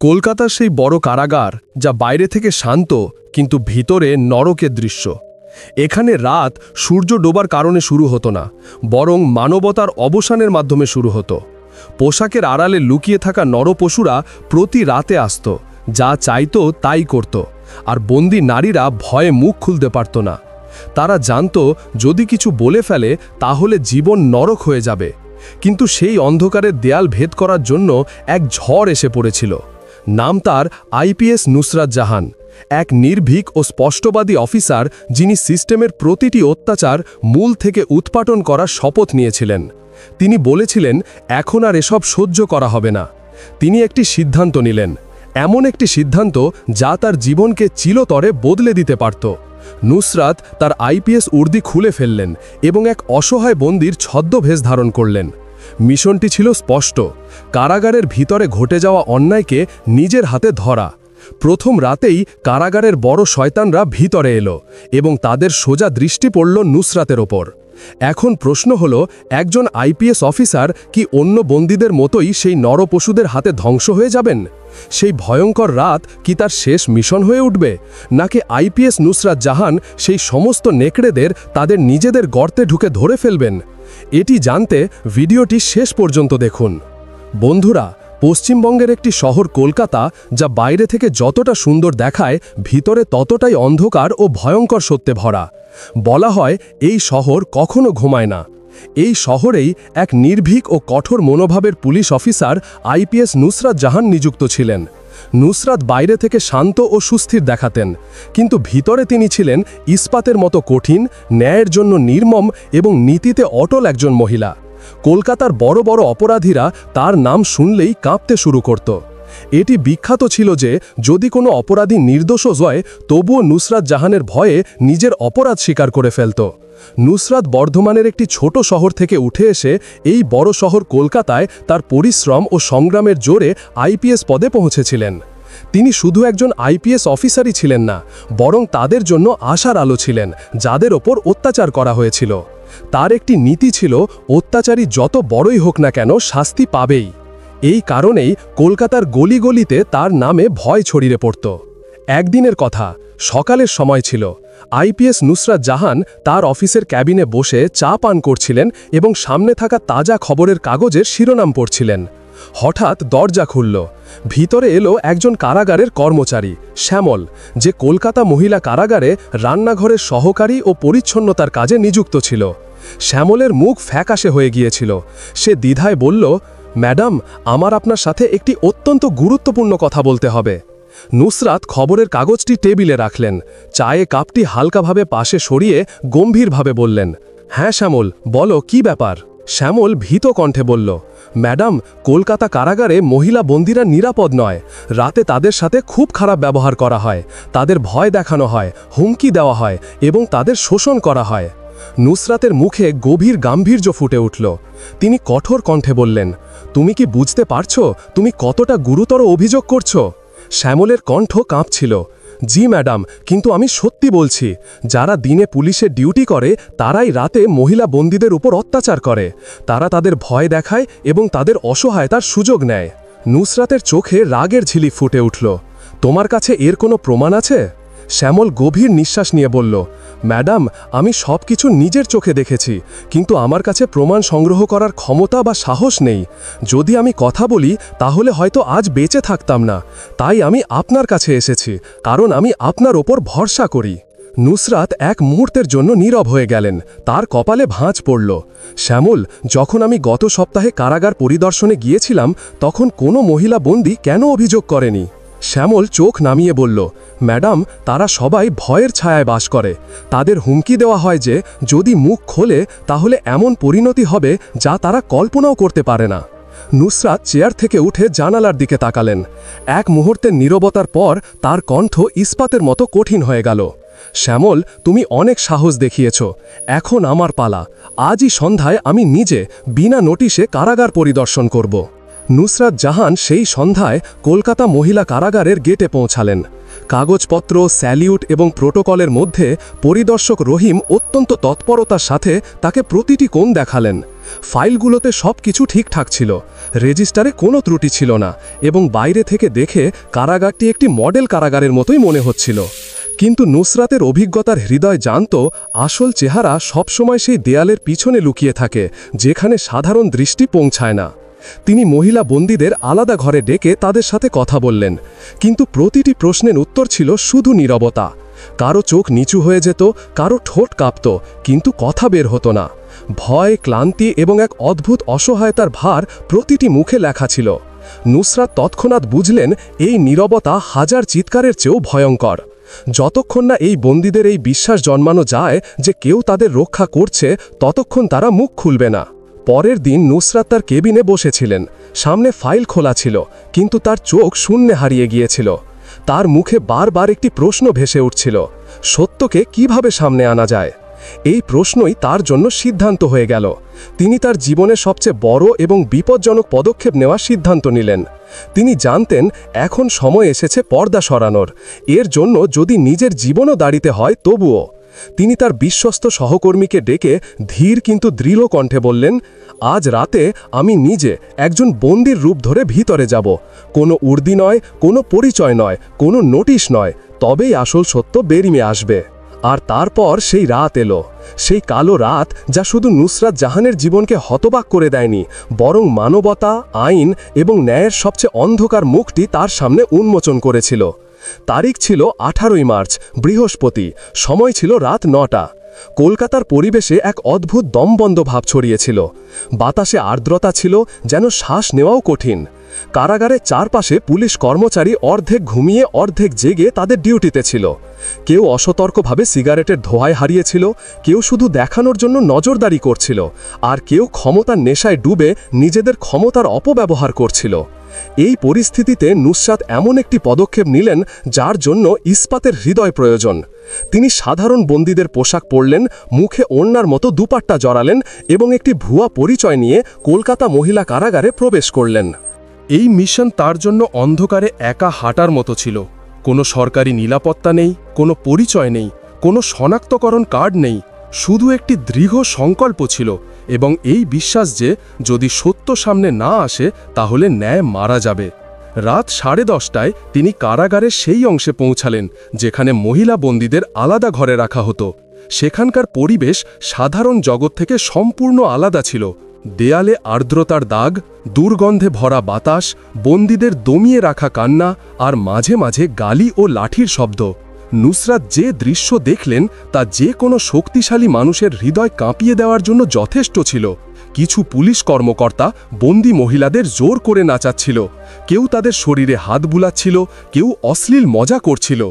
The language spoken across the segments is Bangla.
কলকাতার সেই বড় কারাগার যা বাইরে থেকে শান্ত কিন্তু ভিতরে নরকের দৃশ্য। এখানে রাত সূর্য ডোবার কারণে শুরু হতো না, বরং মানবতার অবসানের মাধ্যমে শুরু হতো। পোশাকের আড়ালে লুকিয়ে থাকা নরপশুরা প্রতি রাতে আসত, যা চাইতো তাই করত, আর বন্দি নারীরা ভয়ে মুখ খুলতে পারত না। তারা জানত যদি কিছু বলে ফেলে তাহলে জীবন নরক হয়ে যাবে। কিন্তু সেই অন্ধকারের দেয়াল ভেদ করার জন্য এক ঝড় এসে পড়েছিল। নাম তার আইপিএস নুসরাত জাহান, এক নির্ভীক ও স্পষ্টবাদী অফিসার যিনি সিস্টেমের প্রতিটি অত্যাচার মূল থেকে উৎপাটন করার শপথ নিয়েছিলেন। তিনি বলেছিলেন এখন আর এসব সহ্য করা হবে না। তিনি একটি সিদ্ধান্ত নিলেন, এমন একটি সিদ্ধান্ত যা তার জীবনকে চিরতরে বদলে দিতে পারত। নুসরাত তার আইপিএস উর্দি খুলে ফেললেন এবং এক অসহায় বন্দির ছদ্মবেশ ধারণ করলেন। মিশনটি ছিল স্পষ্ট, কারাগারের ভিতরে ঘটে যাওয়া অন্যায়কে নিজের হাতে ধরা। প্রথম রাতেই কারাগারের বড় শয়তানরা ভিতরে এলো এবং তাদের সোজা দৃষ্টি পড়ল নুসরাতের ওপর। এখন প্রশ্ন হল, একজন আইপিএস অফিসার কি অন্য বন্দীদের মতোই সেই নরপশুদের হাতে ধ্বংস হয়ে যাবেন? সেই ভয়ঙ্কর রাত কি তার শেষ মিশন হয়ে উঠবে, নাকি আইপিএস নুসরাত জাহান সেই সমস্ত নেকড়েদের তাদের নিজেদের গর্তে ঢুকে ধরে ফেলবেন? এটি জানতে ভিডিওটি শেষ পর্যন্ত দেখুন। বন্ধুরা, পশ্চিমবঙ্গের একটি শহর কলকাতা, যা বাইরে থেকে যতটা সুন্দর দেখায় ভিতরে ততটাই অন্ধকার ও ভয়ঙ্কর সত্যে ভরা। বলা হয় এই শহর কখনো ঘুমায় না। এই শহরেই এক নির্ভীক ও কঠোর মনোভাবের police officer IPS Nusrat Jahan নিযুক্ত ছিলেন। নুসরাত বাইরে থেকে শান্ত ও সুস্থির দেখাতেন, কিন্তু ভিতরে তিনি ছিলেন ইস্পাতের মতো কঠিন, ন্যায়ের জন্য নির্মম এবং নীতিতে অটল একজন মহিলা। কলকাতার বড় বড় অপরাধীরা তার নাম শুনলেই কাঁপতে শুরু করত। এটি বিখ্যাত ছিল যে যদি কোনো অপরাধী নির্দোষ হয় তবুও নুসরাত জাহানের ভয়ে নিজের অপরাধ স্বীকার করে ফেলত। নুসরাত বর্ধমানের একটি ছোট শহর থেকে উঠে এসে এই বড় শহর কলকাতায় তার পরিশ্রম ও সংগ্রামের জোরে আইপিএস পদে পৌঁছেছিলেন। তিনি শুধু একজন আইপিএস অফিসারই ছিলেন না, বরং তাদের জন্য আশার আলো ছিলেন যাদের ওপর অত্যাচার করা হয়েছিল। তার একটি নীতি ছিল, অত্যাচারী যত বড়ই হোক না কেন শাস্তি পাবেই। এই কারণেই কলকাতার গলিগলিতে তার নামে ভয় ছড়িয়ে পড়ত। একদিনের কথা, সকালের সময় ছিল। আইপিএস নুসরাত জাহান তার অফিসের ক্যাবিনে বসে চা পান করছিলেন এবং সামনে থাকা তাজা খবরের কাগজের শিরোনাম পড়ছিলেন। হঠাৎ দরজা খুলল। ভিতরে এলো একজন কারাগারের কর্মচারী, শ্যামল, যে কলকাতা মহিলা কারাগারে রান্নাঘরের সহকারী ও পরিচ্ছন্নতার কাজে নিযুক্ত ছিল। শ্যামলের মুখ ফ্যাকাশে হয়ে গিয়েছিল। সে দ্বিধায় বলল, ম্যাডাম, আমার আপনার সাথে একটি অত্যন্ত গুরুত্বপূর্ণ কথা বলতে হবে। নুসরাত খবরের কাগজটি টেবিলে রাখলেন, চায়ে কাপটি হালকাভাবে পাশে সরিয়ে গম্ভীরভাবে বললেন, হ্যাঁ শ্যামল, বলো কি ব্যাপার? শ্যামল ভীত কণ্ঠে বলল, ম্যাডাম, কলকাতা কারাগারে মহিলা বন্দীরা নিরাপদ নয়। রাতে তাদের সাথে খুব খারাপ ব্যবহার করা হয়, তাদের ভয় দেখানো হয়, হুমকি দেওয়া হয় এবং তাদের শোষণ করা হয়। নুসরাতের মুখে গভীর গাম্ভীর্য ফুটে উঠল। তিনি কঠোর কণ্ঠে বললেন, তুমি কি বুঝতে পারছো তুমি কতটা গুরুতর অভিযোগ করছো? শ্যামলের কণ্ঠ কাঁপছিল। জি ম্যাডাম, কিন্তু আমি সত্যি বলছি, যারা দিনে পুলিশের ডিউটি করে তারাই রাতে মহিলা বন্দীদের উপর অত্যাচার করে। তারা তাদের ভয় দেখায় এবং তাদের অসহায়তার সুযোগ নেয়। নুসরাতের চোখে রাগের ঝিলিক ফুটে উঠল। তোমার কাছে এর কোনো প্রমাণ আছে? শ্যামল গভীর নিঃশ্বাস নিয়ে বলল, ম্যাডাম, আমি সব কিছু নিজের চোখে দেখেছি, কিন্তু আমার কাছে প্রমাণ সংগ্রহ করার ক্ষমতা বা সাহস নেই। যদি আমি কথা বলি তাহলে হয়তো আজ বেঁচে থাকতাম না। তাই আমি আপনার কাছে এসেছি, কারণ আমি আপনার ওপর ভরসা করি। নুসরাত এক মুহূর্তের জন্য নীরব হয়ে গেলেন। তার কপালে ভাঁজ পড়ল। শ্যামল, যখন আমি গত সপ্তাহে কারাগার পরিদর্শনে গিয়েছিলাম তখন কোনো মহিলা বন্দী কেন অভিযোগ করেনি? শ্যামল চোখ নামিয়ে বলল, ম্যাডাম, তারা সবাই ভয়ের ছায়ায় বাস করে। তাদের হুমকি দেওয়া হয় যে যদি মুখ খোলে তাহলে এমন পরিণতি হবে যা তারা কল্পনাও করতে পারে না। নুসরাত চেয়ার থেকে উঠে জানালার দিকে তাকালেন। এক মুহূর্তের নীরবতার পর তার কণ্ঠ ইস্পাতের মতো কঠিন হয়ে গেল। শ্যামল, তুমি অনেক সাহস দেখিয়েছ। এখন আমার পালা। আজই সন্ধ্যায় আমি নিজে বিনা নোটিশে কারাগার পরিদর্শন করব। নুসরাত জাহান সেই সন্ধ্যায় কলকাতা মহিলা কারাগারের গেটে পৌঁছালেন। কাগজপত্র, স্যালিউট এবং প্রোটোকলের মধ্যে পরিদর্শক রহিম অত্যন্ত তৎপরতার সাথে তাকে প্রতিটি কোণ দেখালেন। ফাইলগুলোতে সব কিছু ঠিকঠাক ছিল, রেজিস্টারে কোনো ত্রুটি ছিল না, এবং বাইরে থেকে দেখে কারাগারটি একটি মডেল কারাগারের মতোই মনে হচ্ছিল। কিন্তু নুসরাতের অভিজ্ঞতার হৃদয় জানত আসল চেহারা সবসময় সেই দেয়ালের পিছনে লুকিয়ে থাকে, যেখানে সাধারণ দৃষ্টি পৌঁছায় না। তিনি মহিলা বন্দীদের আলাদা ঘরে ডেকে তাদের সাথে কথা বললেন, কিন্তু প্রতিটি প্রশ্নের উত্তর ছিল শুধু নীরবতা। কারো চোখ নিচু হয়ে যেত, কারো ঠোঁট কাঁপত, কিন্তু কথা বের হতো না। ভয়, ক্লান্তি এবং এক অদ্ভুত অসহায়তার ভার প্রতিটি মুখে লেখা ছিল। নুসরাত তৎক্ষণাৎ বুঝলেন এই নীরবতা হাজার চিৎকারের চেয়েও ভয়ঙ্কর। যতক্ষণ না এই বন্দীদের এই বিশ্বাস জন্মানো যায় যে কেউ তাদের রক্ষা করছে, ততক্ষণ তারা মুখ খুলবে না। পরের দিন নুসরাত তার কেবিনে বসেছিলেন। সামনে ফাইল খোলা ছিল, কিন্তু তার চোখ শূন্যে হারিয়ে গিয়েছিল। তার মুখে বারবার একটি প্রশ্ন ভেসে উঠছিল, সত্যকে কিভাবে সামনে আনা যায়? এই প্রশ্নই তার জন্য সিদ্ধান্ত হয়ে গেল। তিনি তার জীবনের সবচেয়ে বড় এবং বিপজ্জনক পদক্ষেপ নেওয়ার সিদ্ধান্ত নিলেন। তিনি জানতেন এখন সময় এসেছে পর্দা সরানোর। এর জন্য যদি নিজের জীবনও দাঁড়িতে হয় তবুও। তিনি তার বিশ্বস্ত সহকর্মীকে ডেকে ধীর কিন্তু দৃঢ় কণ্ঠে বললেন, আজ রাতে আমি নিজে একজন বন্দির রূপ ধরে ভিতরে যাব। কোনো উর্দি নয়, কোনো পরিচয় নয়, কোনো নোটিশ নয়, তবেই আসল সত্য বেরিয়ে আসবে। আর তারপর সেই রাত এলো, সেই কালো রাত যা শুধু নুসরাত জাহানের জীবনকে হতবাক করে দেয়নি, বরং মানবতা, আইন এবং ন্যায়ের সবচেয়ে অন্ধকার মুখটি তার সামনে উন্মোচন করেছিল। তারিখ ছিল 18 মার্চ, বৃহস্পতি। সময় ছিল রাত 9টা। কলকাতার পরিবেশে এক অদ্ভুত দমবন্ধ ভাব ছড়িয়েছিল। বাতাসে আর্দ্রতা ছিল, যেন শ্বাস নেওয়াও কঠিন। কারাগারের চারপাশে পুলিশ কর্মচারী অর্ধেক ঘুমিয়ে অর্ধেক জেগে তাদের ডিউটিতে ছিল। কেউ অসতর্কভাবে সিগারেটের ধোঁয়ায় হারিয়েছিল, কেউ শুধু দেখানোর জন্য নজরদারি করছিল, আর কেউ ক্ষমতার নেশায় ডুবে নিজেদের ক্ষমতার অপব্যবহার করছিল। এই পরিস্থিতিতে নুসরাত এমন একটি পদক্ষেপ নিলেন যার জন্য ইস্পাতের হৃদয় প্রয়োজন। তিনি সাধারণ বন্দীদের পোশাক পরলেন, মুখে ওড়নার মতো দুপাট্টা জড়ালেন এবং একটি ভুয়া পরিচয় নিয়ে কলকাতা মহিলা কারাগারে প্রবেশ করলেন। এই মিশন তার জন্য অন্ধকারে একা হাঁটার মতো ছিল। কোনো সরকারি নিরাপত্তা নেই, কোনো পরিচয় নেই, কোনো শনাক্তকরণ কার্ড নেই, শুধু একটি দৃঢ় সংকল্প ছিল এবং এই বিশ্বাস যে যদি সত্য সামনে না আসে তাহলে ন্যায় মারা যাবে। রাত 10:30টায় তিনি কারাগারের সেই অংশে পৌঁছালেন যেখানে মহিলা বন্দীদের আলাদা ঘরে রাখা হতো। সেখানকার পরিবেশ সাধারণ জগৎ থেকে সম্পূর্ণ আলাদা ছিল। দেয়ালে আর্দ্রতার দাগ, দুর্গন্ধে ভরা বাতাস, বন্দীদের দমিয়ে রাখা কান্না, আর মাঝে মাঝে গালি ও লাঠির শব্দ। নুসরাত যে দৃশ্য দেখলেন তা যে কোনো শক্তিশালী মানুষের হৃদয় কাঁপিয়ে দেওয়ার জন্য যথেষ্ট ছিল। কিছু পুলিশ কর্মকর্তা বন্দী মহিলাদের জোর করে নাচাচ্ছিল, কেউ তাদের শরীরে হাত বুলাচ্ছিল, কেউ অশ্লীল মজা করছিল।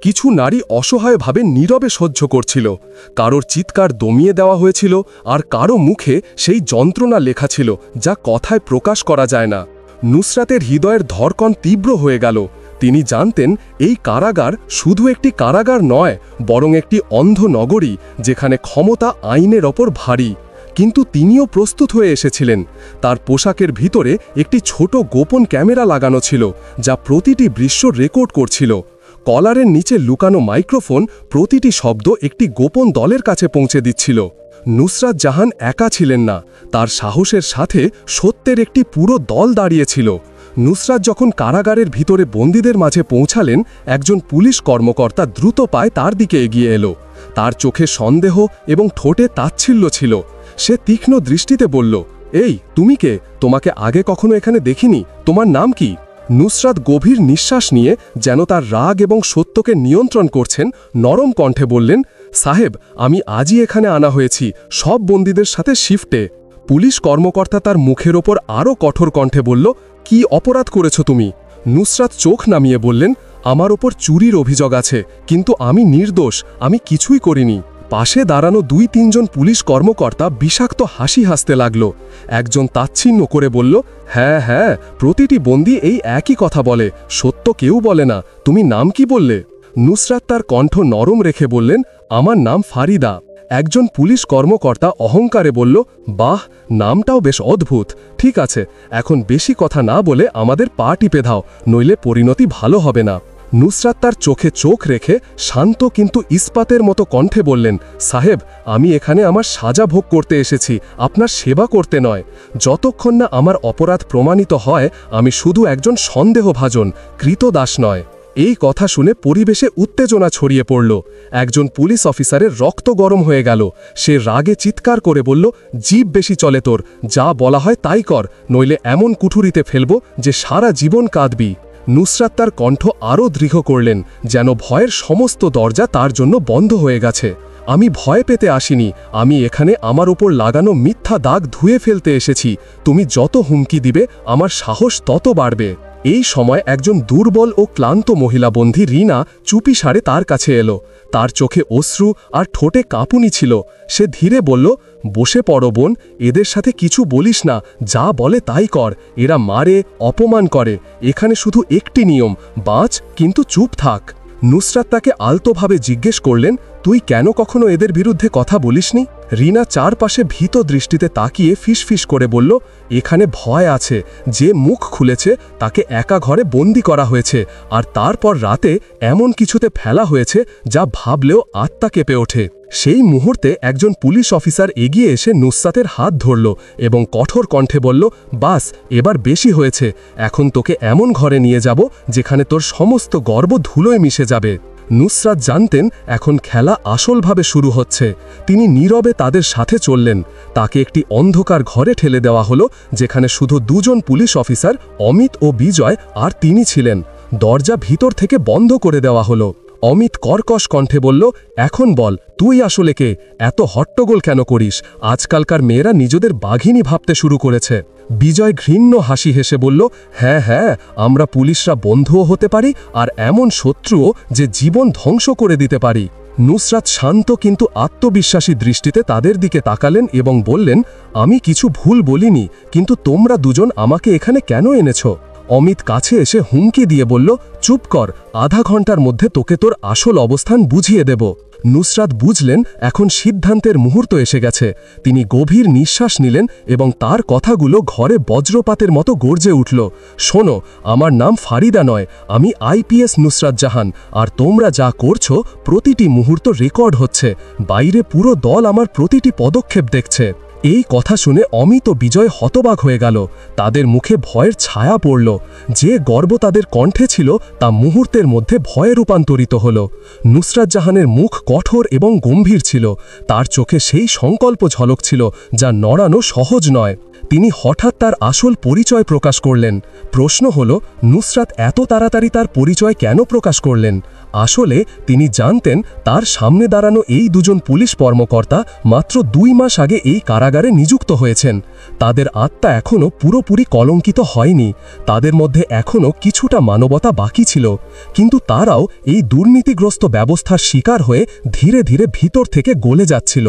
কিছু নারী অসহায়ভাবে নীরবে সহ্য করছিল। কারোর চিৎকার দমিয়ে দেওয়া হয়েছিল, আর কারো মুখে সেই যন্ত্রণা লেখা ছিল যা কথায় প্রকাশ করা যায় না। নুসরাতের হৃদয়ের ধড়কন তীব্র হয়ে গেল। তিনি জানতেন এই কারাগার শুধু একটি কারাগার নয়, বরং একটি অন্ধ নগরী যেখানে ক্ষমতা আইনের ওপর ভারী। কিন্তু তিনিও প্রস্তুত হয়ে এসেছিলেন। তার পোশাকের ভিতরে একটি ছোট গোপন ক্যামেরা লাগানো ছিল যা প্রতিটি দৃশ্য রেকর্ড করছিল। কলারের নিচে লুকানো মাইক্রোফোন প্রতিটি শব্দ একটি গোপন দলের কাছে পৌঁছে দিচ্ছিল। নুসরাত জাহান একা ছিলেন না, তার সাহসের সাথে সত্যের একটি পুরো দল দাঁড়িয়েছিল। নুসরাত যখন কারাগারের ভিতরে বন্দীদের মাঝে পৌঁছালেন, একজন পুলিশ কর্মকর্তা দ্রুত পায়ে তার দিকে এগিয়ে এলো। তার চোখে সন্দেহ এবং ঠোঁটে তাচ্ছিল্য ছিল। সে তীক্ষ্ণ দৃষ্টিতে বলল, এই তুমি কে? তোমাকে আগে কখনো এখানে দেখিনি। তোমার নাম কি? নুসরাত গভীর নিঃশ্বাস নিয়ে, যেন তার রাগ এবং সত্যকে নিয়ন্ত্রণ করছেন, নরম কণ্ঠে বললেন, সাহেব, আমি আজই এখানে আনা হয়েছি সব বন্দীদের সাথে শিফটে। পুলিশ কর্মকর্তা তার মুখের ওপর আরও কঠোর কণ্ঠে বলল, কি অপরাধ করেছ তুমি? নুসরাত চোখ নামিয়ে বললেন, আমার ওপর চুরির অভিযোগ আছে, কিন্তু আমি নির্দোষ, আমি কিছুই করিনি। পাশে দাঁড়ানো 2-3 জন পুলিশ কর্মকর্তা বিষাক্ত হাসি হাসতে লাগল। একজন তাচ্ছিন্ন করে বলল, হ্যাঁ হ্যাঁ, প্রতিটি বন্দী এই একই কথা বলে, সত্য কেউ বলে না। তুমি নাম কি বললে? নুসরাত তার কণ্ঠ নরম রেখে বললেন, আমার নাম ফারিদা। একজন পুলিশ কর্মকর্তা অহংকারে বলল, বাহ, নামটাও বেশ অদ্ভুত। ঠিক আছে, এখন বেশি কথা না বলে আমাদের পা টিপে দাও, নইলে পরিণতি ভালো হবে না। নুসরাত তার চোখে চোখ রেখে শান্ত কিন্তু ইস্পাতের মতো কণ্ঠে বললেন, সাহেব, আমি এখানে আমার সাজা ভোগ করতে এসেছি, আপনার সেবা করতে নয়। যতক্ষণ না আমার অপরাধ প্রমাণিত হয় আমি শুধু একজন সন্দেহভাজন, কৃতদাস নয়। এই কথা শুনে পরিবেশে উত্তেজনা ছড়িয়ে পড়ল। একজন পুলিশ অফিসারের রক্ত গরম হয়ে গেল। সে রাগে চিৎকার করে বলল, জিভ বেশি চলে তোর, যা বলা হয় তাই কর, নইলে এমন কুঠুরিতে ফেলব যে সারা জীবন কাঁদবি। নুসরাত তার কণ্ঠ আরও দৃঢ় করলেন, যেন ভয়ের সমস্ত দরজা তার জন্য বন্ধ হয়ে গেছে। আমি ভয় পেতে আসিনি, আমি এখানে আমার উপর লাগানো মিথ্যা দাগ ধুয়ে ফেলতে এসেছি। তুমি যত হুমকি দিবে আমার সাহস তত বাড়বে। এই সময় একজন দুর্বল ও ক্লান্ত মহিলা বন্ধী রিনা চুপিসারে তার কাছে এলো। তার চোখে অশ্রু আর ঠোঁটে কাঁপুনি ছিল। সে ধীরে বলল, বসে পড়ো বোন, এদের সাথে কিছু বলিস না, যা বলে তাই কর। এরা মারে, অপমান করে। এখানে শুধু একটি নিয়ম, বাঁচ কিন্তু চুপ থাক। নুসরাত তাকে আলতোভাবে জিজ্ঞেস করলেন, তুই কেন কখনো এদের বিরুদ্ধে কথা বলিসনি? রিনা চারপাশে ভীত দৃষ্টিতে তাকিয়ে ফিসফিস করে বলল, এখানে ভয় আছে। যে মুখ খুলেছে তাকে একা ঘরে বন্দি করা হয়েছে, আর তারপর রাতে এমন কিছুতে ফেলা হয়েছে যা ভাবলেও আত্মা কেঁপে ওঠে। সেই মুহূর্তে একজন পুলিশ অফিসার এগিয়ে এসে নুসরাতের হাত ধরল এবং কঠোর কণ্ঠে বলল, বাস, এবার বেশি হয়েছে। এখন তোকে এমন ঘরে নিয়ে যাব যেখানে তোর সমস্ত গর্ব ধুলোয় মিশে যাবে। নুসরাত জানতেন এখন খেলা আসলভাবে শুরু হচ্ছে। তিনি নীরবে তাদের সাথে চললেন। তাকে একটি অন্ধকার ঘরে ঠেলে দেওয়া হলো, যেখানে শুধু দুজন পুলিশ অফিসার, অমিত ও বিজয়, আর তিনি ছিলেন। দরজা ভিতর থেকে বন্ধ করে দেওয়া হলো। অমিত কর্কশ কণ্ঠে বলল, এখন বল, তুই আসলে কে? এত হট্টগোল কেন করিস? আজকালকার মেয়েরা নিজেদের বাঘিনী ভাবতে শুরু করেছে। বিজয় ঘৃণ্য হাসি হেসে বলল, হ্যাঁ হ্যাঁ, আমরা পুলিশরা বন্ধুও হতে পারি, আর এমন শত্রুও যে জীবন ধ্বংস করে দিতে পারি। নুসরাত শান্ত কিন্তু আত্মবিশ্বাসী দৃষ্টিতে তাদের দিকে তাকালেন এবং বললেন, আমি কিছু ভুল বলিনি, কিন্তু তোমরা দুজন আমাকে এখানে কেন এনেছ? অমিত কাছে এসে হুমকি দিয়ে বলল, চুপ কর, আধা ঘন্টার মধ্যে তোকে তোর আসল অবস্থান বুঝিয়ে দেব। নুসরাত বুঝলেন এখন সিদ্ধান্তের মুহূর্ত এসে গেছে। তিনি গভীর নিঃশ্বাস নিলেন এবং তার কথাগুলো ঘরে বজ্রপাতের মতো গর্জে উঠল। শোনো, আমার নাম ফারিদা নয়, আমি আইপিএস নুসরাত জাহান, আর তোমরা যা করছো প্রতিটি মুহূর্ত রেকর্ড হচ্ছে। বাইরে পুরো দল আমার প্রতিটি পদক্ষেপ দেখছে। এই কথা শুনে অমিত ও বিজয় হতবাক হয়ে গেল। তাদের মুখে ভয়ের ছায়া পড়ল। যে গর্ব তাদের কণ্ঠে ছিল তা মুহূর্তের মধ্যে ভয়ে রূপান্তরিত হল। নুসরাত জাহানের মুখ কঠোর এবং গম্ভীর ছিল। তার চোখে সেই সংকল্প ঝলক ছিল যা নড়ানো সহজ নয়। তিনি হঠাৎ তার আসল পরিচয় প্রকাশ করলেন। প্রশ্ন হল, নুসরাত এত তাড়াতাড়ি তার পরিচয় কেন প্রকাশ করলেন? আসলে তিনি জানতেন তার সামনে দাঁড়ানো এই দুজন পুলিশ কর্মকর্তা মাত্র 2 মাস আগে এই কারাগারে নিযুক্ত হয়েছেন। তাদের আত্মা এখনও পুরোপুরি কলঙ্কিত হয়নি। তাদের মধ্যে এখনও কিছুটা মানবতা বাকি ছিল, কিন্তু তারাও এই দুর্নীতিগ্রস্ত ব্যবস্থার শিকার হয়ে ধীরে ধীরে ভিতর থেকে গলে যাচ্ছিল।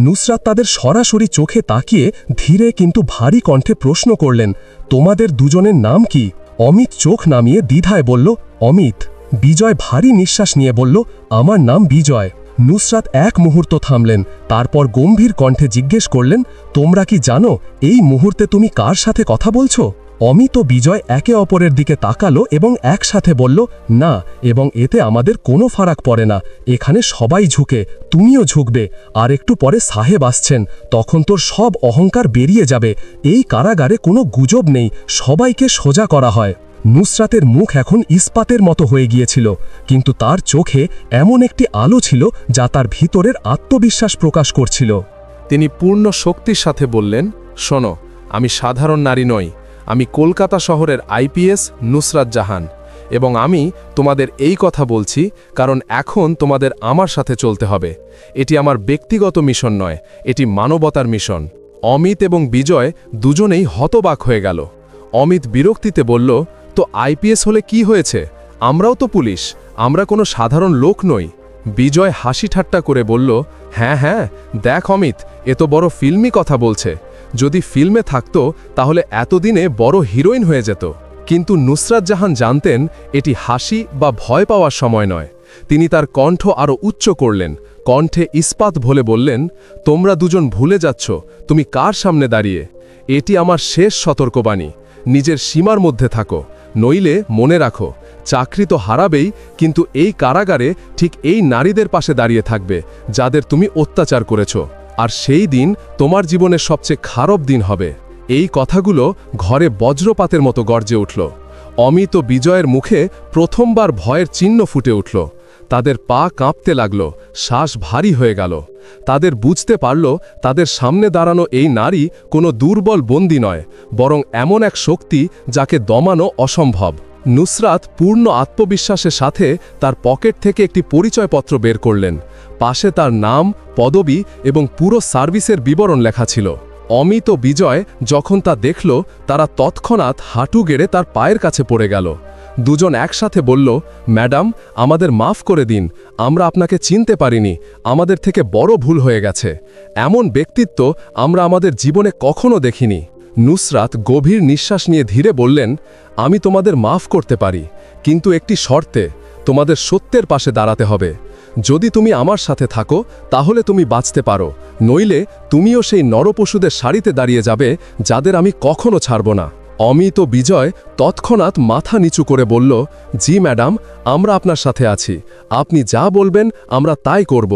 নুসরাত তাদের সরাসরি চোখে তাকিয়ে ধীরে কিন্তু ভারী কণ্ঠে প্রশ্ন করলেন, তোমাদের দুজনের নাম কি? অমিত চোখ নামিয়ে দ্বিধায় বলল, অমিত। বিজয় ভারী নিঃশ্বাস নিয়ে বলল, আমার নাম বিজয়। নুসরাত এক মুহূর্ত থামলেন, তারপর গম্ভীর কণ্ঠে জিজ্ঞেস করলেন, তোমরা কি জানো এই মুহূর্তে তুমি কার সাথে কথা বলছো? অমিত ও বিজয় একে অপরের দিকে তাকালো এবং একসাথে বলল, না, এবং এতে আমাদের কোনো ফারাক পড়ে না। এখানে সবাই ঝুঁকে, তুমিও ঝুঁকবে। আর একটু পরে সাহেব আসছেন, তখন তোর সব অহংকার বেরিয়ে যাবে। এই কারাগারে কোনো গুজব নেই, সবাইকে সোজা করা হয়। নুসরাতের মুখ এখন ইস্পাতের মতো হয়ে গিয়েছিল, কিন্তু তার চোখে এমন একটি আলো ছিল যা তার ভিতরের আত্মবিশ্বাস প্রকাশ করছিল। তিনি পূর্ণ শক্তির সাথে বললেন, শোনো, আমি সাধারণ নারী নই, আমি কলকাতা শহরের আইপিএস নুসরাত জাহান, এবং আমি তোমাদের এই কথা বলছি কারণ এখন তোমাদের আমার সাথে চলতে হবে। এটি আমার ব্যক্তিগত মিশন নয়, এটি মানবতার মিশন। অমিত এবং বিজয় দুজনেই হতবাক হয়ে গেল। অমিত বিরক্তিতে বলল, তো আইপিএস হলে কি হয়েছে? আমরাও তো পুলিশ, আমরা কোনো সাধারণ লোক নই। বিজয় হাসি ঠাট্টা করে বলল, হ্যাঁ হ্যাঁ, দেখ অমিত, এ তো বড় ফিল্মি কথা বলছে। যদি ফিল্মে থাকতো তাহলে এতদিনে বড় হিরোইন হয়ে যেত। কিন্তু নুসরাত জাহান জানতেন এটি হাসি বা ভয় পাওয়ার সময় নয়। তিনি তার কণ্ঠ আরও উচ্চ করলেন, কণ্ঠে ইস্পাত ভরে বললেন, তোমরা দুজন ভুলে যাচ্ছ তুমি কার সামনে দাঁড়িয়ে। এটি আমার শেষ সতর্কবাণী। নিজের সীমার মধ্যে থাকো, নইলে মনে রাখো চাকরি তো হারাবেই, কিন্তু এই কারাগারে ঠিক এই নারীদের পাশে দাঁড়িয়ে থাকবে যাদের তুমি অত্যাচার করেছ। আর সেই দিন তোমার জীবনের সবচেয়ে খারাপ দিন হবে। এই কথাগুলো ঘরে বজ্রপাতের মতো গর্জে উঠল। অমিত ও বিজয়ের মুখে প্রথমবার ভয়ের চিহ্ন ফুটে উঠল। তাদের পা কাঁপতে লাগল, শ্বাস ভারী হয়ে গেল। তাদের বুঝতে পারল তাদের সামনে দাঁড়ানো এই নারী কোনো দুর্বল বন্দী নয়, বরং এমন এক শক্তি যাকে দমানো অসম্ভব। নুসরাত পূর্ণ আত্মবিশ্বাসের সাথে তার পকেট থেকে একটি পরিচয়পত্র বের করলেন। পাশে তার নাম, পদবি এবং পুরো সার্ভিসের বিবরণ লেখা ছিল। অমিত ও বিজয় যখন তা দেখল, তারা তৎক্ষণাৎ হাঁটু গেড়ে তার পায়ের কাছে পড়ে গেল। দুজন একসাথে বলল, ম্যাডাম, আমাদের মাফ করে দিন, আমরা আপনাকে চিনতে পারিনি, আমাদের থেকে বড় ভুল হয়ে গেছে। এমন ব্যক্তিত্ব আমরা আমাদের জীবনে কখনো দেখিনি। নুসরাত গভীর নিঃশ্বাস নিয়ে ধীরে বললেন, আমি তোমাদের মাফ করতে পারি, কিন্তু একটি শর্তে, তোমাদের সত্যের পাশে দাঁড়াতে হবে। যদি তুমি আমার সাথে থাকো তাহলে তুমি বাঁচতে পারো, নইলে তুমিও সেই নরপশুদের সারিতে দাঁড়িয়ে যাবে যাদের আমি কখনো ছাড়ব না। অমিত ও বিজয় তৎক্ষণাৎ মাথা নিচু করে বলল, জি ম্যাডাম, আমরা আপনার সাথে আছি, আপনি যা বলবেন আমরা তাই করব।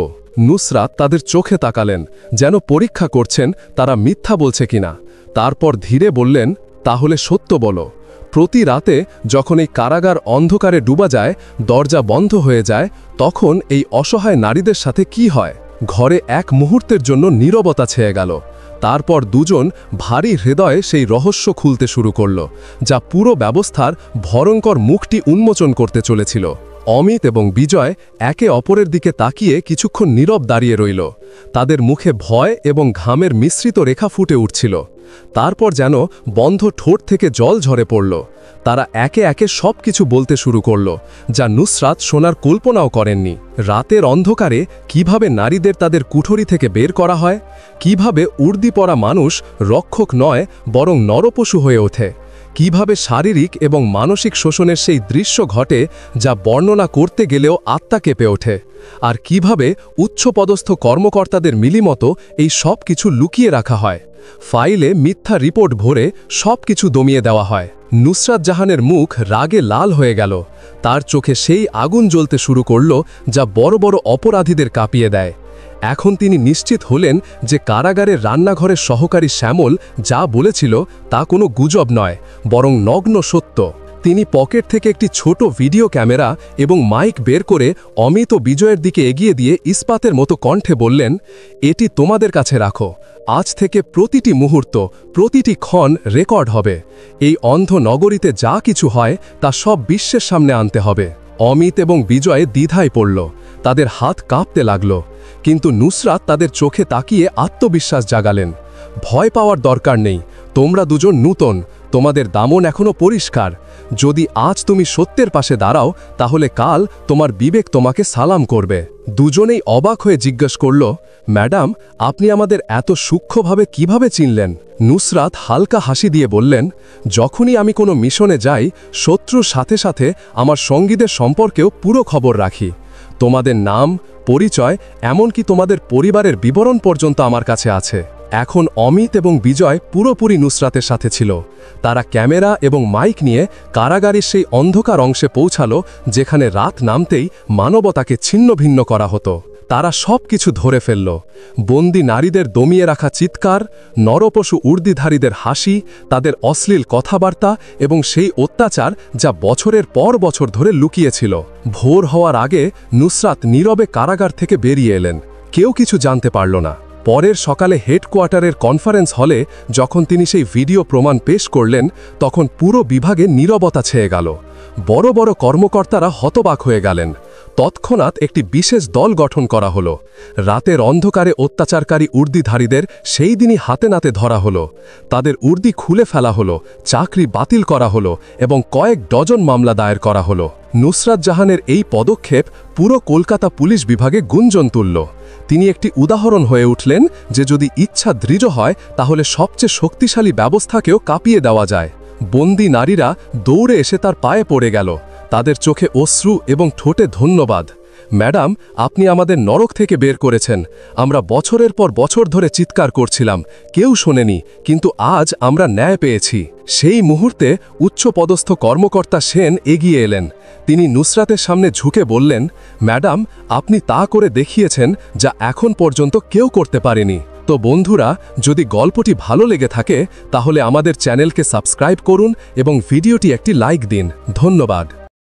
নুসরাত তাদের চোখে তাকালেন, যেন পরীক্ষা করছেন তারা মিথ্যা বলছে কিনা। তারপর ধীরে বললেন, তাহলে সত্য বলো, প্রতি রাতে যখন এই কারাগার অন্ধকারে ডুবা যায়, দরজা বন্ধ হয়ে যায়, তখন এই অসহায় নারীদের সাথে কি হয়? ঘরে এক মুহূর্তের জন্য নীরবতা ছেয়ে গেল। তারপর দুজন ভারী হৃদয়ে সেই রহস্য খুলতে শুরু করল, যা পুরো ব্যবস্থার ভয়ঙ্কর মুখটি উন্মোচন করতে চলেছিল। অমিত এবং বিজয় একে অপরের দিকে তাকিয়ে কিছুক্ষণ নীরব দাঁড়িয়ে রইল। তাদের মুখে ভয় এবং ঘামের মিশ্রিত রেখা ফুটে উঠছিল। তারপর যেন বন্ধ ঠোঁট থেকে জল ঝরে পড়ল। তারা একে একে সব কিছু বলতে শুরু করল, যা নুসরাত শোনার কল্পনাও করেননি। রাতের অন্ধকারে কিভাবে নারীদের তাদের কুঠরি থেকে বের করা হয়, কিভাবে উর্দি পরা মানুষ রক্ষক নয় বরং নরপশু হয়ে ওঠে, কিভাবে শারীরিক এবং মানসিক শোষণের সেই দৃশ্য ঘটে যা বর্ণনা করতে গেলেও আত্মা কেঁপে ওঠে, আর কিভাবে উচ্চপদস্থ কর্মকর্তাদের মিলিমতো এই সব কিছু লুকিয়ে রাখা হয়। ফাইলে মিথ্যা রিপোর্ট ভরে সব কিছু দমিয়ে দেওয়া হয়। নুসরাত জাহানের মুখ রাগে লাল হয়ে গেল। তার চোখে সেই আগুন জ্বলতে শুরু করল যা বড় বড় অপরাধীদের কাঁপিয়ে দেয়। এখন তিনি নিশ্চিত হলেন যে কারাগারের রান্নাঘরের সহকারী শ্যামল যা বলেছিল তা কোনো গুজব নয়, বরং নগ্ন সত্য। তিনি পকেট থেকে একটি ছোট ভিডিও ক্যামেরা এবং মাইক বের করে অমিত ও বিজয়ের দিকে এগিয়ে দিয়ে ইস্পাতের মতো কণ্ঠে বললেন, এটি তোমাদের কাছে রাখো, আজ থেকে প্রতিটি মুহূর্ত, প্রতিটি ক্ষণ রেকর্ড হবে। এই অন্ধ নগরীতে যা কিছু হয় তা সব বিশ্বের সামনে আনতে হবে। অমিত এবং বিজয় দ্বিধায় পড়ল, তাদের হাত কাঁপতে লাগল, কিন্তু নুসরাত তাদের চোখে তাকিয়ে আত্মবিশ্বাস জাগালেন। ভয় পাওয়ার দরকার নেই, তোমরা দুজন নূতন, তোমাদের দামন এখনো পরিষ্কার। যদি আজ তুমি সত্যের পাশে দাঁড়াও তাহলে কাল তোমার বিবেক তোমাকে সালাম করবে। দুজনেই অবাক হয়ে জিজ্ঞেস করল, ম্যাডাম, আপনি আমাদের এত সূক্ষ্মভাবে কিভাবে চিনলেন? নুসরাত হালকা হাসি দিয়ে বললেন, যখনই আমি কোনো মিশনে যাই, শত্রুর সাথে সাথে আমার সঙ্গীদের সম্পর্কেও পুরো খবর রাখি। তোমাদের নাম, পরিচয়, এমনকি তোমাদের পরিবারের বিবরণ পর্যন্ত আমার কাছে আছে। এখন অমিত এবং বিজয় পুরোপুরি নুসরাতের সাথে ছিল। তারা ক্যামেরা এবং মাইক নিয়ে কারাগারের সেই অন্ধকার অংশে পৌঁছালো যেখানে রাত নামতেই মানবতাকে ছিন্নভিন্ন করা হতো। তারা সব কিছু ধরে ফেলল, বন্দি নারীদের দমিয়ে রাখা চিৎকার, নরপশু উর্দিধারীদের হাসি, তাদের অশ্লীল কথাবার্তা এবং সেই অত্যাচার যা বছরের পর বছর ধরে লুকিয়েছিল। ভোর হওয়ার আগে নুসরাত নীরবে কারাগার থেকে বেরিয়ে এলেন। কেউ কিছু জানতে পারল না। পরের সকালে হেডকোয়ার্টারের কনফারেন্স হলে যখন তিনি সেই ভিডিও প্রমাণ পেশ করলেন, তখন পুরো বিভাগে নীরবতা ছেয়ে গেল। বড় বড় কর্মকর্তারা হতবাক হয়ে গেলেন। তৎক্ষণাৎ একটি বিশেষ দল গঠন করা হলো। রাতের অন্ধকারে অত্যাচারকারী উর্দিধারীদের সেই দিনই হাতে নাতে ধরা হলো। তাদের উর্দি খুলে ফেলা হলো, চাকরি বাতিল করা হলো এবং কয়েক ডজন মামলা দায়ের করা হলো। নুসরাত জাহানের এই পদক্ষেপ পুরো কলকাতা পুলিশ বিভাগে গুঞ্জন তুলল। তিনি একটি উদাহরণ হয়ে উঠলেন যে যদি ইচ্ছা দৃঢ় হয় তাহলে সবচেয়ে শক্তিশালী ব্যবস্থাকেও কাঁপিয়ে দেওয়া যায়। বন্দি নারীরা দৌড়ে এসে তার পায়ে পড়ে গেল, তাদের চোখে অশ্রু এবং ঠোঁটে ধন্যবাদ। ম্যাডাম, আপনি আমাদের নরক থেকে বের করেছেন। আমরা বছরের পর বছর ধরে চিৎকার করছিলাম, কেউ শোনেনি, কিন্তু আজ আমরা ন্যায় পেয়েছি। সেই মুহূর্তে উচ্চপদস্থ কর্মকর্তা সেন এগিয়ে এলেন। তিনি নুসরাতের সামনে ঝুঁকে বললেন, ম্যাডাম, আপনি তা করে দেখিয়েছেন যা এখন পর্যন্ত কেউ করতে পারেনি। তো বন্ধুরা, যদি গল্পটি ভালো লেগে থাকে তাহলে আমাদের চ্যানেলকে সাবস্ক্রাইব করুন এবং ভিডিওটি একটি লাইক দিন। ধন্যবাদ।